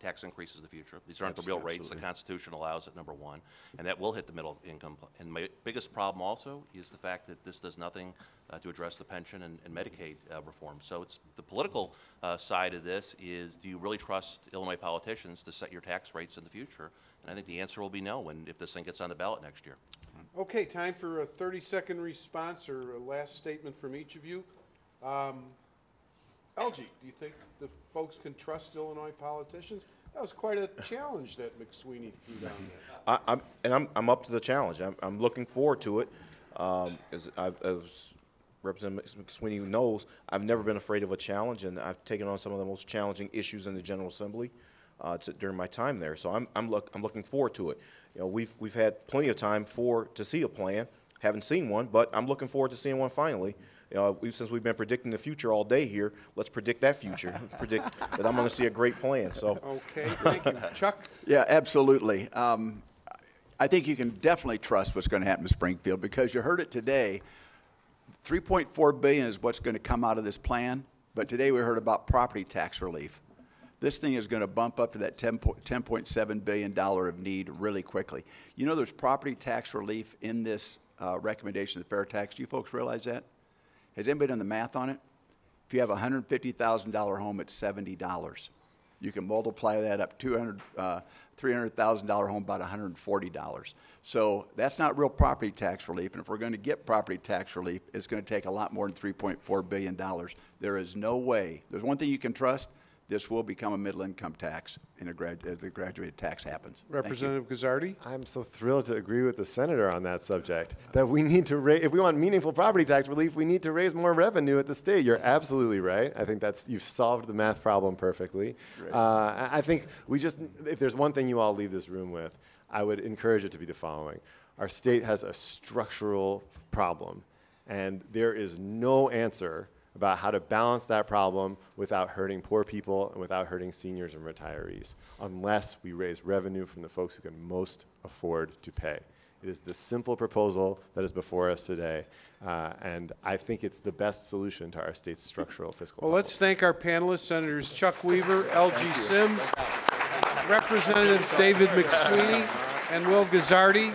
tax increases in the future. These aren't the real rates. The Constitution allows it, number one, and that will hit the middle income. And my biggest problem also is the fact that this does nothing to address the pension and Medicaid reform. So it's the political side of this is, do you really trust Illinois politicians to set your tax rates in the future? And I think the answer will be no if this thing gets on the ballot next year. Okay, time for a 30-second response or a last statement from each of you. Elgie, do you think the folks can trust Illinois politicians? That was quite a challenge that McSweeney threw down there. I'm up to the challenge. I'm looking forward to it. As Representative McSweeney knows, I've never been afraid of a challenge, and I've taken on some of the most challenging issues in the General Assembly during my time there. So I'm looking forward to it. You know, we've had plenty of time to see a plan. Haven't seen one, but I'm looking forward to seeing one finally. You know, since we've been predicting the future all day here, let's predict that future. Predict that I'm going to see a great plan. So. Okay, thank you. Chuck? Yeah, absolutely. I think you can definitely trust what's going to happen in Springfield because you heard it today. $3.4 billion is what's going to come out of this plan, but today we heard about property tax relief. This thing is going to bump up to that $10.7 billion of need really quickly. You know, there's property tax relief in this recommendation of the fair tax. Do you folks realize that? Has anybody done the math on it? If you have a $150,000 home, it's $70. You can multiply that up to $300,000 home, about $140. So that's not real property tax relief. And if we're going to get property tax relief, it's going to take a lot more than $3.4 billion. There is no way. There's one thing you can trust. This will become a middle-income tax as the graduated tax happens. Representative Guzzardi? I'm so thrilled to agree with the senator on that subject, that we need to raise, if we want meaningful property tax relief, we need to raise more revenue at the state. You're absolutely right. I think you've solved the math problem perfectly. I think if there's one thing you all leave this room with, I would encourage it to be the following. Our state has a structural problem, and there is no answer about how to balance that problem without hurting poor people and without hurting seniors and retirees, unless we raise revenue from the folks who can most afford to pay. It is the simple proposal that is before us today, and I think it's the best solution to our state's structural fiscal problem. Well, let's thank our panelists, Senators Chuck Weaver, Elgie Sims, Representatives David McSweeney and Will Guzzardi.